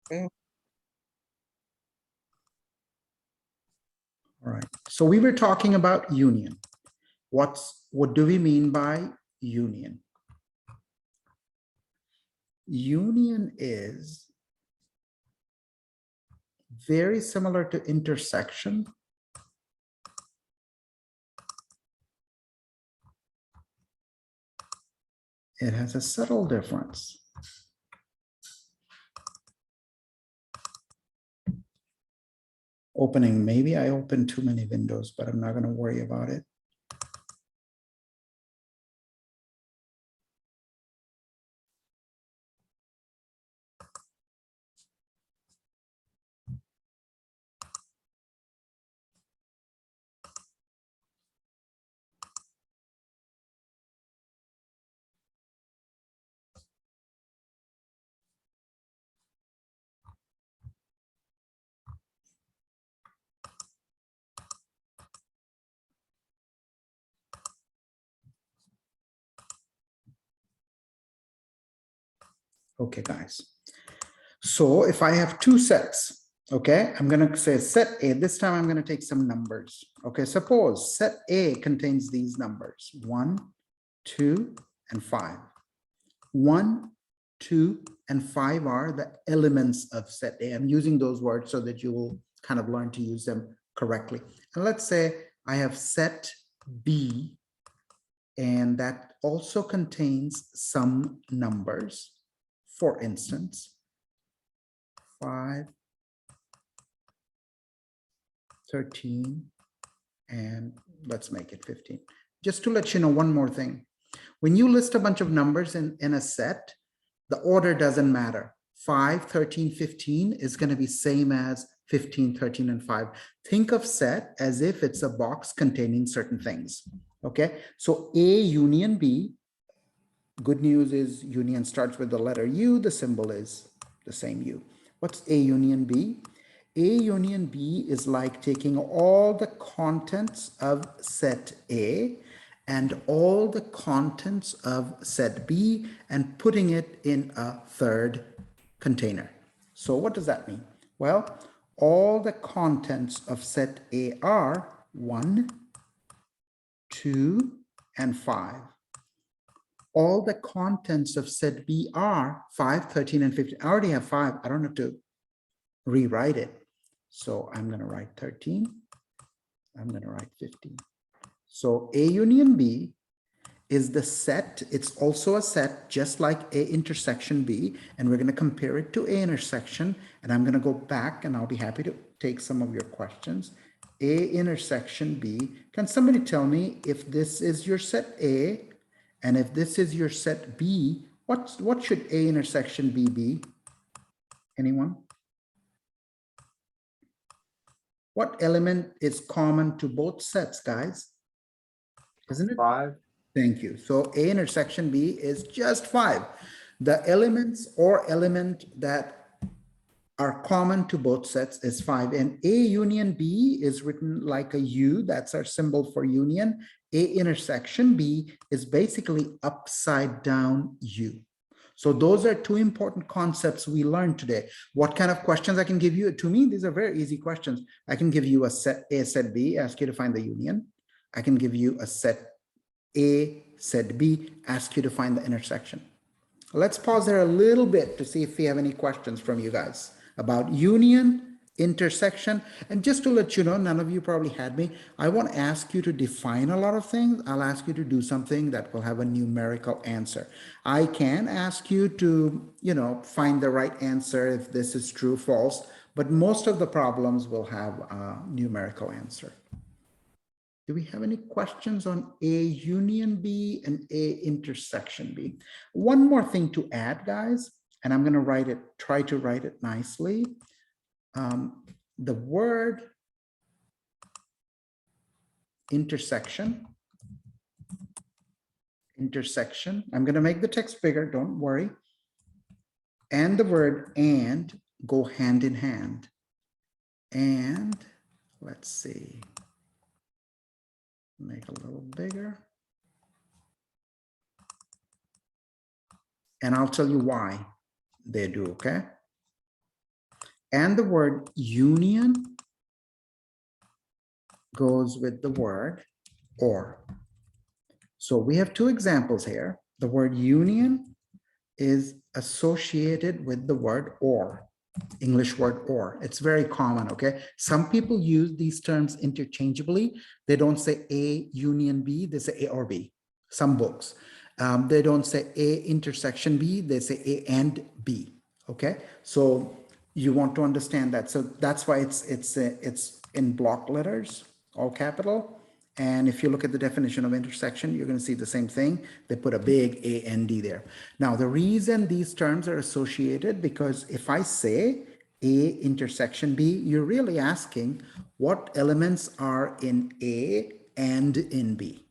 Okay. All right. So we were talking about union. What do we mean by union? Union is very similar to intersection. It has a subtle difference. Opening, maybe I opened too many windows, but I'm not going to worry about it. Okay, guys. So if I have two sets, okay, I'm going to say set A. This time I'm going to take some numbers. Okay, suppose set A contains these numbers 1, 2, and 5. 1, 2, and 5 are the elements of set A. I'm using those words so that you will kind of learn to use them correctly. And let's say I have set B, and that also contains some numbers. For instance, 5, 13, and let's make it 15. Just to let you know one more thing. When you list a bunch of numbers in a set, the order doesn't matter. 5, 13, 15 is going to be same as 15, 13, and 5. Think of set as if it's a box containing certain things. Okay, so A union B. Good news is union starts with the letter U. The symbol is the same U. What's A union B? A union B is like taking all the contents of set A and all the contents of set B and putting it in a third container. So what does that mean? Well, all the contents of set A are 1, 2, and 5. All the contents of set B are 5, 13, and 15. I already have 5. I don't have to rewrite it. So I'm going to write 13. I'm going to write 15. So A union B is the set. It's also a set just like A intersection B. And we're going to compare it to A intersection. And I'm going to go back and I'll be happy to take some of your questions. A intersection B. Can somebody tell me if this is your set A and if this is your set B, what should A intersection B be? Anyone? What element is common to both sets, guys? Isn't it? 5. Thank you. So A intersection B is just 5. The elements or element that are common to both sets is 5. And A union B is written like a U. That's our symbol for union. A intersection B is basically upside down U. So those are two important concepts we learned today. What kind of questions I can give you? To me, these are very easy questions. I can give you a set A, set B, ask you to find the union. I can give you a set A, set B, ask you to find the intersection. Let's pause there a little bit to see if we have any questions from you guys about union, intersection. And just to let you know, none of you probably had me. I won't ask you to define a lot of things. I'll ask you to do something that will have a numerical answer. I can ask you to, find the right answer if this is true, false, but most of the problems will have a numerical answer. Do we have any questions on A union B and A intersection B? One more thing to add, guys, and I'm going to try to write it nicely. The word intersection, I'm going to make the text bigger, don't worry. And the word and go hand in hand. And let's see. Make a little bigger. And I'll tell you why they do, okay? And the word union goes with the word or. So we have two examples here. The word union is associated with the word or, English word or. It's very common, okay? Some people use these terms interchangeably. They don't say A union B, they say A or B. Some books. They don't say A intersection B, they say A and B, okay? So you want to understand that. So that's why it's in block letters, all capital. And if you look at the definition of intersection, you're going to see the same thing. They put a big A and D there. Now, the reason these terms are associated, because if I say A intersection B, you're really asking what elements are in A and in B.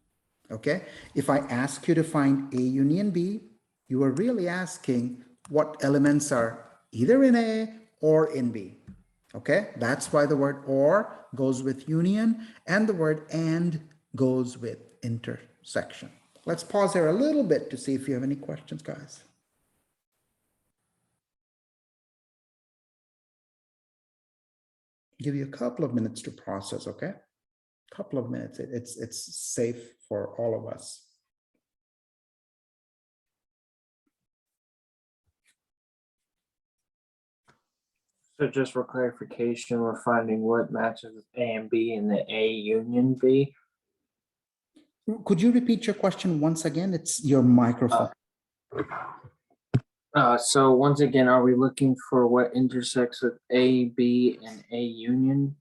Okay? If I ask you to find A union B, you are really asking what elements are either in A or in B. Okay, that's why the word or goes with union and the word and goes with intersection. Let's pause here a little bit to see if you have any questions, guys. Give you a couple of minutes to process, okay? A couple of minutes. It's safe for all of us. So just for clarification, we're finding what matches with A and B in the A union B. Could you repeat your question once again? It's your microphone. So once again, are we looking for what intersects with A, B, and A union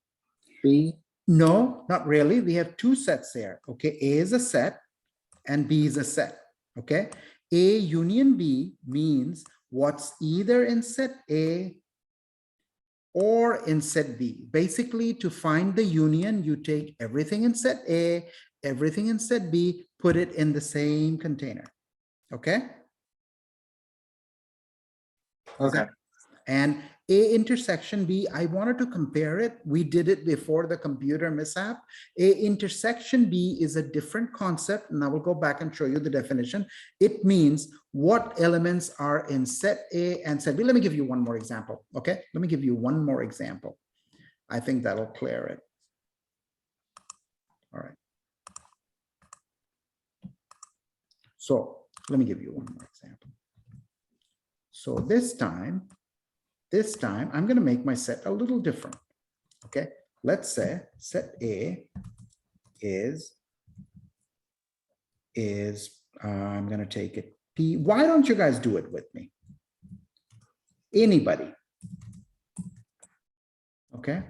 B? No, not really. We have two sets there. Okay, A is a set and B is a set. Okay, A union B means what's either in set A or in set B. Basically, to find the union, you take everything in set A, everything in set B, put it in the same container. Okay? Okay. And A intersection B, I wanted to compare it. We did it before the computer mishap. A intersection B is a different concept, and I will go back and show you the definition. It means what elements are in set A and set B. Let me give you one more example, okay? Let me give you one more example. I think that'll clear it. All right. So let me give you one more example. So this time, I'm going to make my set a little different. Okay, let's say set A is I'm going to take it P. Why don't you guys do it with me? Anybody? Okay,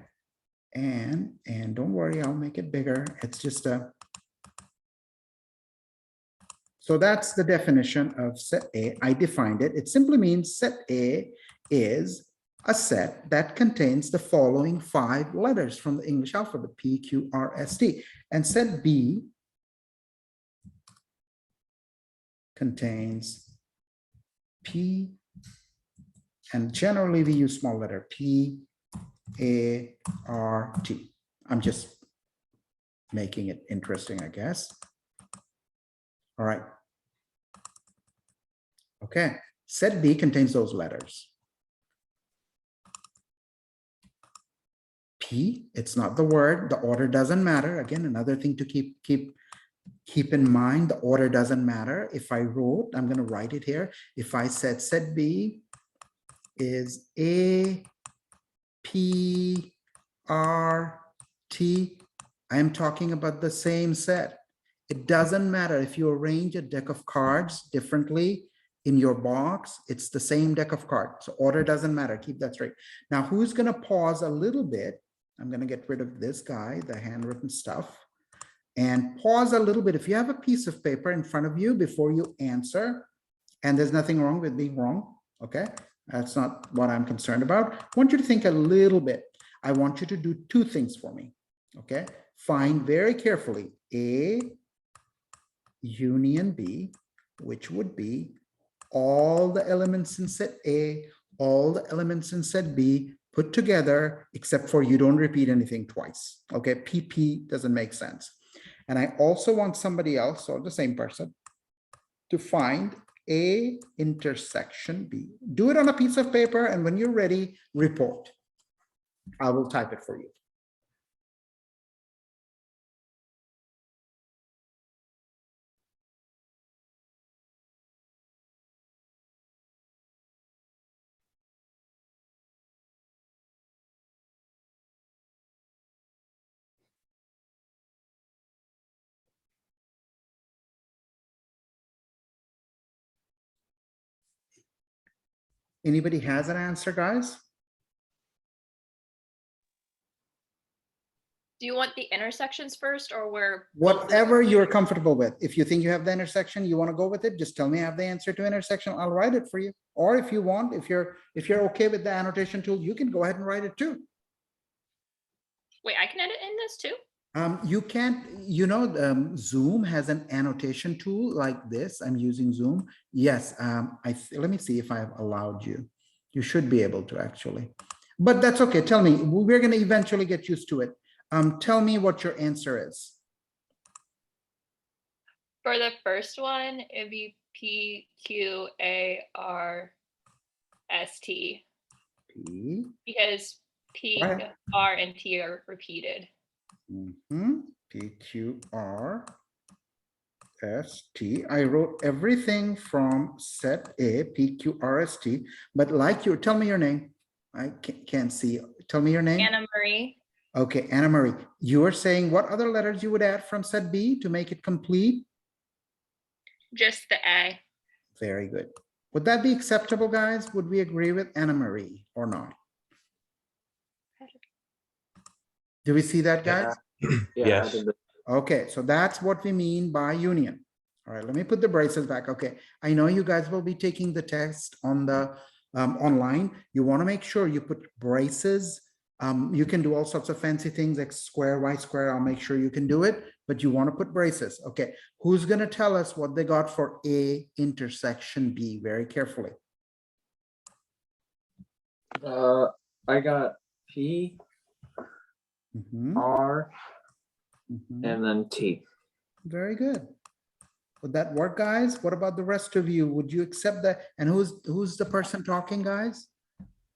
and don't worry, I'll make it bigger. It's just a. So that's the definition of set A. I defined it. It simply means set A is a set that contains the following 5 letters from the English alphabet, P, Q, R, S, T. And set B contains P, and generally we use small letter P, A, R, T. I'm just making it interesting, I guess. All right. Okay, set B contains those letters. P, it's not the word, the order doesn't matter. Again, another thing to keep in mind, the order doesn't matter. If I wrote, I'm going to write it here. If I said set B is A, P, R, T, I am talking about the same set. It doesn't matter if you arrange a deck of cards differently in your box, it's the same deck of cards. So order doesn't matter. Keep that straight. Now, who's going to pause a little bit? I'm going to get rid of this guy, the handwritten stuff, and pause a little bit. If you have a piece of paper in front of you before you answer, and there's nothing wrong with being wrong, okay? That's not what I'm concerned about. I want you to think a little bit. I want you to do 2 things for me, okay? Find very carefully A union B, which would be all the elements in set A, all the elements in set B put together, except for you don't repeat anything twice. Okay, PP doesn't make sense. And I also want somebody else, or the same person, to find A intersection B. Do it on a piece of paper, and when you're ready, report. I will type it for you. Anybody has an answer, guys? Do you want the intersections first or where? Whatever you're comfortable with. If you think you have the intersection, you want to go with it, just tell me I have the answer to intersection. I'll write it for you. Or if you want, if you're okay with the annotation tool, you can go ahead and write it too. Wait, I can edit in this too? You can't, Zoom has an annotation tool like this. I'm using Zoom. Yes, let me see if I've allowed you. You should be able to actually, but that's okay. Tell me, we're going to eventually get used to it. Tell me what your answer is. For the first one, it'd be PQARST P. because P, Right. R, and T are repeated. PQRST. I wrote everything from set A, PQRST, but like you, tell me your name. I can't see. Tell me your name. Anna Marie. Okay, Anna Marie. You are saying what other letters you would add from set B to make it complete? Just the A. Very good. Would that be acceptable, guys? Would we agree with Anna Marie or not? Do we see that, guys? Yeah, Yes. I did the- Okay, so that's what we mean by union. All right, let me put the braces back. Okay, I know you guys will be taking the test on the online. You want to make sure you put braces. You can do all sorts of fancy things, X square, Y square. I'll make sure you can do it, but you want to put braces. Okay, who's going to tell us what they got for A intersection B? Very carefully. I got P, Mhm, R, mhm. and then T. Very good. Would that work, guys? What about the rest of you? Would you accept that? And who's the person talking, guys?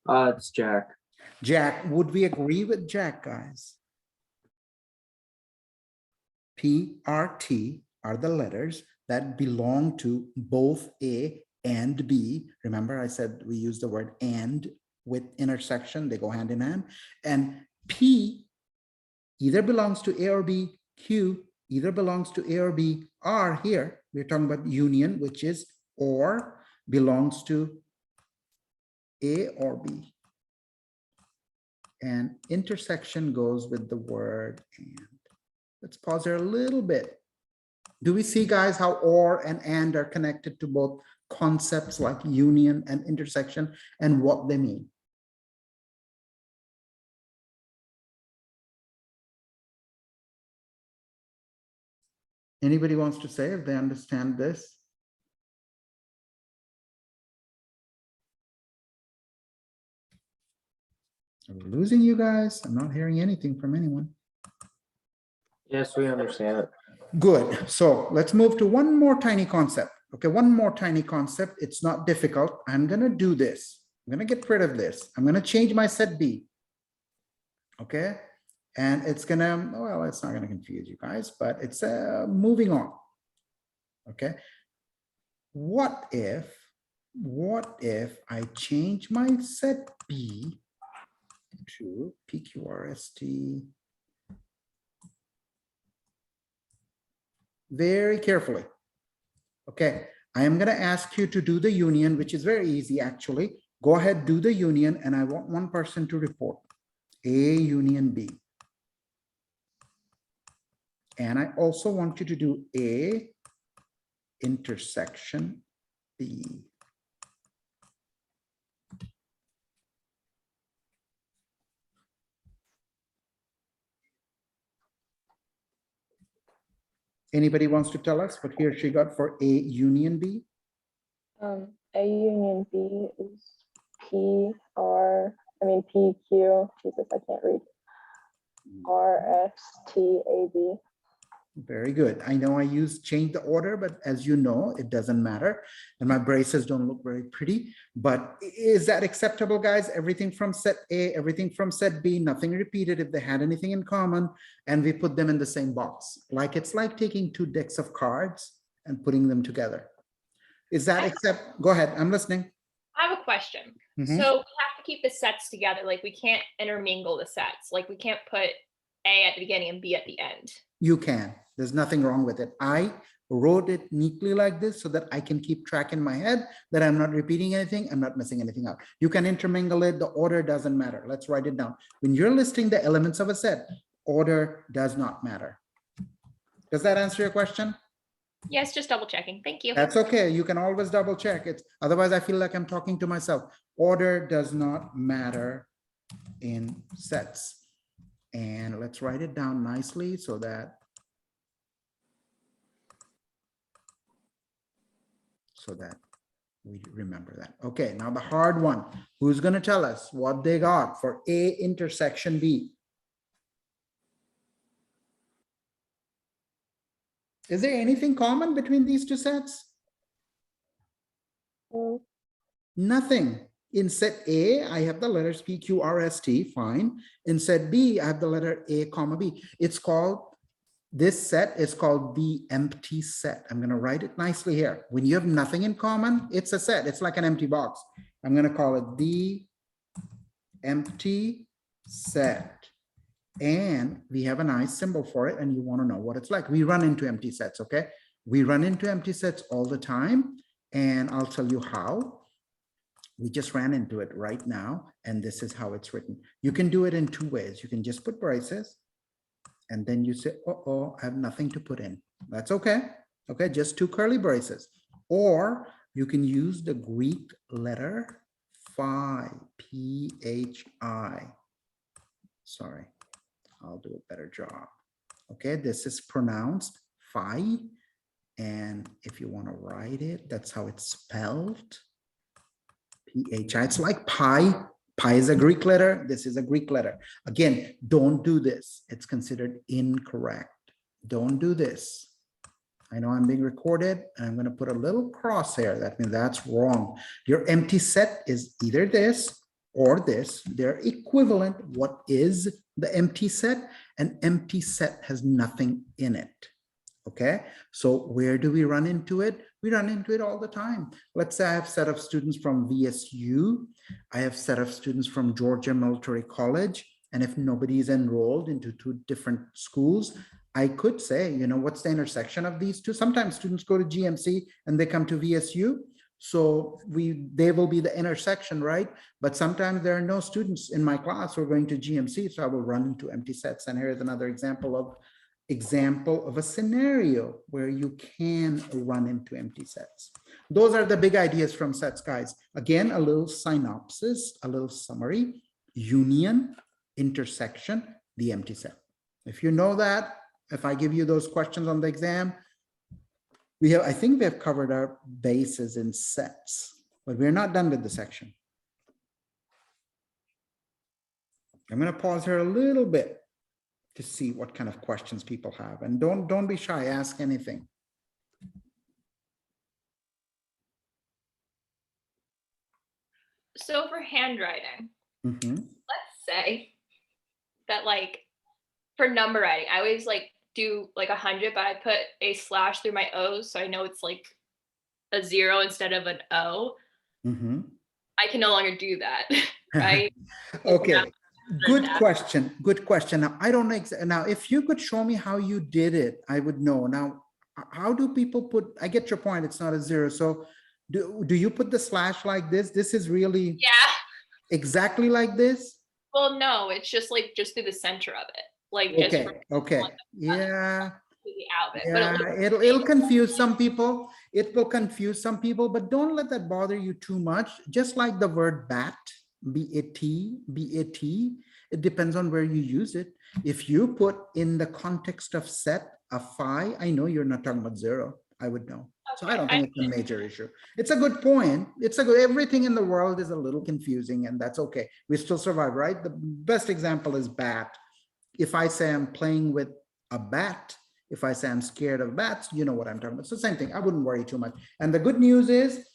It's Jack. Jack. Would we agree with Jack, guys? P, R, T are the letters that belong to both A and B. Remember, I said we use the word and with intersection, they go hand in hand. And P either belongs to A or B, Q either belongs to A or B, R here, we're talking about union, which is or belongs to A or B. And intersection goes with the word and. Let's pause there a little bit. Do we see, guys, how or and are connected to both concepts like union and intersection and what they mean? Anybody wants to say if they understand this? Are we losing you guys? I'm not hearing anything from anyone. Yes, we understand it. Good. So let's move to one more tiny concept. Okay, one more tiny concept. It's not difficult. I'm going to do this. I'm going to get rid of this. I'm going to change my set B. Okay. And it's going to, well, it's not going to confuse you guys, but it's moving on. Okay. What if I change my set B to PQRST? Very carefully. Okay, I am going to ask you to do the union, which is very easy actually. Go ahead, do the union, and I want one person to report A union B. And I also want you to do A intersection B. Anybody wants to tell us what he or she got for A union B? A union B is PQ, Jesus, I can't read, RSTAB. Very good. I know I change the order, but as you know, it doesn't matter. And my braces don't look very pretty, but is that acceptable, guys? Everything from set A, everything from set B, nothing repeated if they had anything in common, and we put them in the same box. Like it's like taking two decks of cards and putting them together. Is that go ahead, I'm listening. I have a question. Mhm. So we have to keep the sets together. Like we can't intermingle the sets. Like we can't put A at the beginning and B at the end. You can. There's nothing wrong with it. I wrote it neatly like this so that I can keep track in my head that I'm not repeating anything, I'm not missing anything out. You can intermingle it, the order doesn't matter. Let's write it down. When you're listing the elements of a set, order does not matter. Does that answer your question? Yes, just double checking. Thank you. That's okay. You can always double check it. Otherwise, I feel like I'm talking to myself. Order does not matter in sets. And let's write it down nicely so that we remember that. Okay, now the hard one. Who's going to tell us what they got for A intersection B? Is there anything common between these two sets? No. Nothing. In set A, I have the letters P, Q, R, S, T, fine. In set B, I have the letter A, comma B. It's called, this set is called the empty set. I'm going to write it nicely here. When you have nothing in common, it's a set. It's like an empty box. I'm going to call it the empty set. And we have a nice symbol for it, and you want to know what it's like. We run into empty sets, okay? We run into empty sets all the time, and I'll tell you how. We just ran into it right now, and this is how it's written. You can do it in two ways. You can just put braces, and then you say, oh, I have nothing to put in. That's okay. Okay, just two curly braces. Or you can use the Greek letter phi, P-H-I. Sorry, I'll do a better job. Okay, this is pronounced phi, and if you want to write it, that's how it's spelled. P-H-I. It's like pi. Pi is a Greek letter. This is a Greek letter. Again, don't do this. It's considered incorrect. Don't do this. I know I'm being recorded, and I'm going to put a little crosshair. That means that's wrong. Your empty set is either this or this. They're equivalent. What is the empty set? An empty set has nothing in it. Okay, so where do we run into it? We run into it all the time. Let's say I have a set of students from VSU. I have a set of students from Georgia Military College. And if nobody is enrolled into two different schools, I could say, you know, what's the intersection of these two? Sometimes students go to GMC and they come to VSU. So they will be the intersection, right? But sometimes there are no students in my class who are going to GMC. So I will run into empty sets. And here's another example of a scenario where you can run into empty sets. Those are the big ideas from sets, guys. Again, a little synopsis, a little summary: union, intersection, the empty set. If you know that, if I give you those questions on the exam, I think we have covered our bases in sets, but we're not done with the section. I'm going to pause here a little bit to see what kind of questions people have. And don't be shy, ask anything. So for handwriting, let's say that like for number writing, I always like do like 100, but I put a slash through my O's, so I know it's like a 0 instead of an O. I can no longer do that, right? Okay. Good question. Good question. Now, I don't know. Now, if you could show me how you did it, I would know. Now, how do people put, I get your point. It's not a 0. So do you put the slash like this? This is really exactly like this? Well, no, it's just like just through the center of it. Like okay. just Okay. Yeah. Out of it. Yeah, But it'll confuse some people. It will confuse some people, but don't let that bother you too much. Just like the word bat. B-A-T, B-A-T, it depends on where you use it. If you put in the context of set a phi, I know you're not talking about 0. I would know. So I don't think it's a major issue. It's a good point. Everything in the world is a little confusing, and that's okay. We still survive, right? The best example is bat. If I say I'm playing with a bat, If I say I'm scared of bats, you know what I'm talking about. So same thing, I wouldn't worry too much. And the good news is,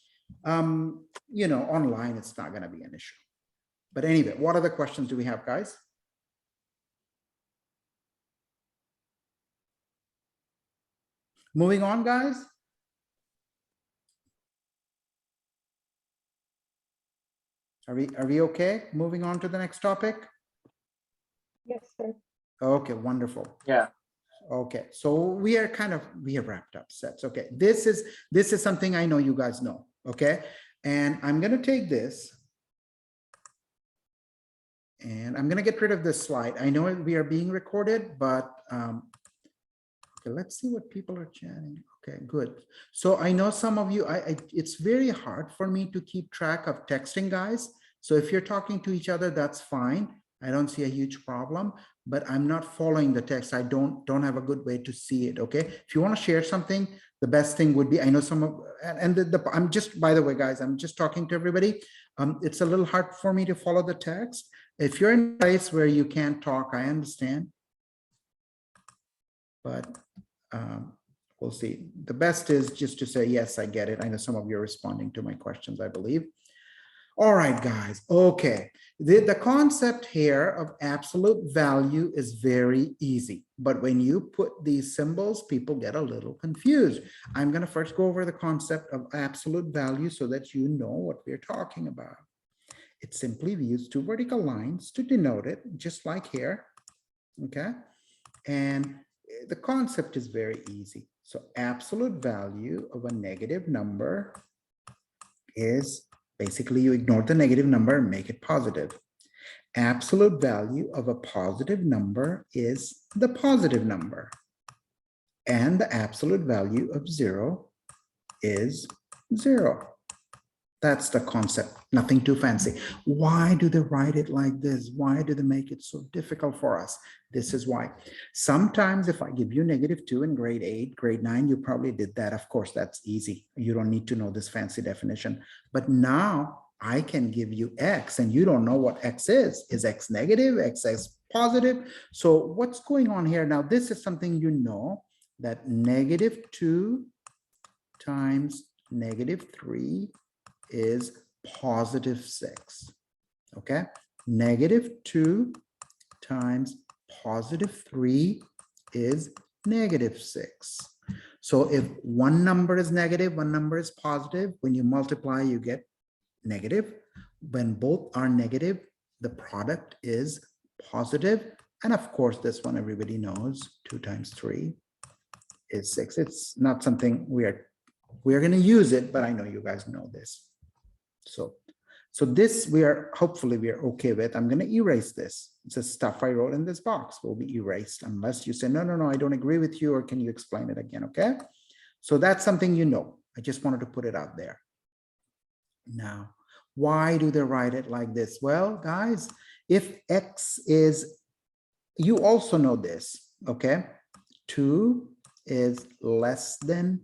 you know, online, it's not going to be an issue. But anyway, what other questions do we have, guys? Moving on, guys. Are we okay? Moving on to the next topic? Yes, sir. Okay, wonderful. Yeah. Okay, so we have wrapped up sets. Okay, this is something I know you guys know. Okay, and I'm gonna take this and I'm gonna get rid of this slide. I know we are being recorded, but okay, let's see what people are chatting. Okay, good. So I know some of you, it's very hard for me to keep track of texting, guys. So if you're talking to each other, that's fine. I don't see a huge problem, but I'm not following the text. I don't have a good way to see it. Okay, if you want to share something, the best thing would be, I know some of, and I'm just, by the way, guys, I'm just talking to everybody. It's a little hard for me to follow the text. If you're in a place where you can't talk, I understand, but we'll see. The best is just to say, yes, I get it. I know some of you are responding to my questions, I believe. All right, guys. Okay. The concept here of absolute value is very easy. But when you put these symbols, people get a little confused. I'm going to first go over the concept of absolute value so that you know what we're talking about. It simply we use two vertical lines to denote it, just like here. Okay. And the concept is very easy. So absolute value of a negative number is basically you ignore the negative number and make it positive. Absolute value of a positive number is the positive number. And the absolute value of 0 is 0. That's the concept, nothing too fancy. Why do they write it like this? Why do they make it so difficult for us? This is why. Sometimes if I give you -2 in grade 8, grade 9, you probably did that. Of course, that's easy. You don't need to know this fancy definition. But now I can give you X and you don't know what X is. Is X negative? X is positive? So what's going on here? Now, this is something you know that -2 times -3 is +6. Okay, -2 times +3 is -6. So if one number is negative, one number is positive, when you multiply, you get negative. When both are negative, the product is positive. And of course, this one everybody knows, 2 times 3 is 6. It's not something we are going to use it, but I know you guys know this. So this hopefully we are okay with. I'm going to erase this. It's the stuff I wrote in this box will be erased unless you say, no, I don't agree with you, or can you explain it again? Okay. So that's something you know. I just wanted to put it out there. Now, why do they write it like this? Well, guys, if X is, you also know this, okay? 2 is less than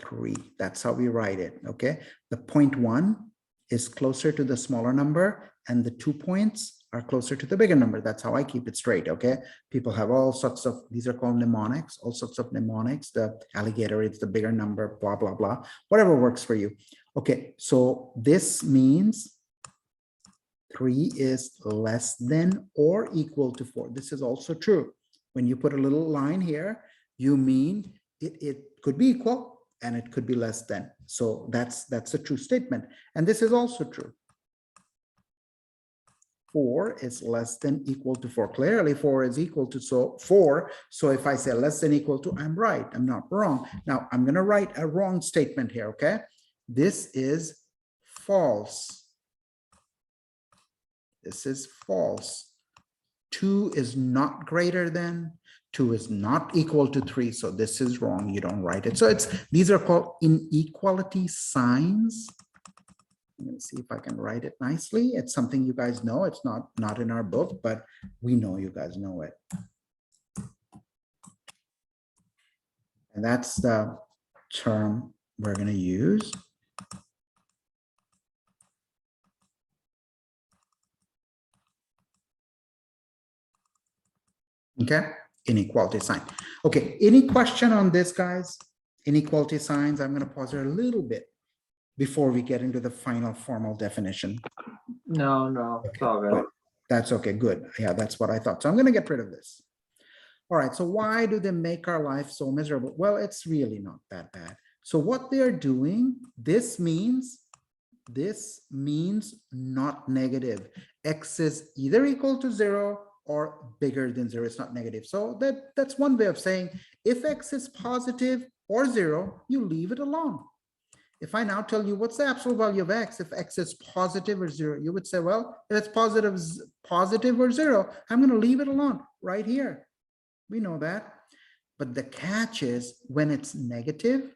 3. That's how we write it, okay? The 0.1 is closer to the smaller number and the 2 points are closer to the bigger number. That's how I keep it straight, okay? People have all sorts of, these are called mnemonics, all sorts of mnemonics. The alligator, it's the bigger number, blah, blah, blah, whatever works for you. Okay, so this means 3 is less than or equal to 4. This is also true. When you put a little line here, you mean it could be equal and it could be less than. So that's a true statement. And this is also true. 4 is less than equal to 4. Clearly 4 is equal to 4. So if I say less than equal to, I'm right. I'm not wrong. Now I'm going to write a wrong statement here. Okay. This is false. This is false. 2 is not greater than, 2 is not equal to 3. So this is wrong. You don't write it. So these are called inequality signs. I'm going to see if I can write it nicely. It's something you guys know. It's not in our book, but we know you guys know it. And that's the term we're going to use. Okay, inequality sign. Okay, any question on this, guys? Inequality signs, I'm gonna pause here a little bit before we get into the final formal definition. No, it's all good. That's okay, good. Yeah, that's what I thought. So I'm gonna get rid of this. All right, so why do they make our life so miserable? Well, it's really not that bad. So what they're doing, this means not negative. X is either equal to 0 or bigger than 0. It's not negative. So that's one way of saying if X is positive or 0, you leave it alone. If I now tell you what's the absolute value of X, if X is positive or 0, you would say, well, if it's positive or 0, I'm going to leave it alone right here. We know that. But the catch is when it's negative,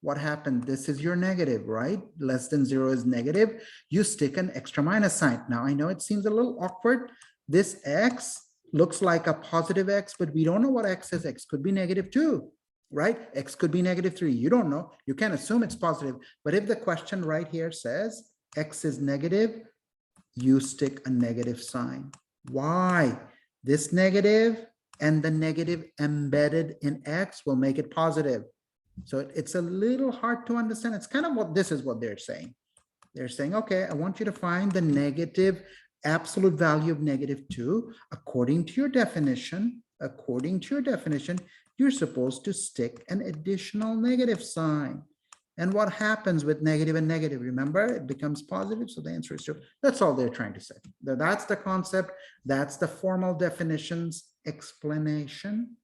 what happened? This is your negative, right? Less than 0 is negative. You stick an extra minus sign. Now, I know it seems a little awkward. This X looks like a positive X, but we don't know what X is. X could be -2, right? X could be -3. You don't know. You can assume it's positive. But if the question right here says X is negative, you stick a negative sign. Why? This negative and the negative embedded in X will make it positive. So it's a little hard to understand. It's kind of what this is what they're saying. They're saying, okay, I want you to find the negative absolute value of -2. According to your definition, you're supposed to stick an additional negative sign. And what happens with negative and negative? Remember, it becomes positive. So the answer is 2. That's all they're trying to say. That's the concept. That's the formal definitions explanation.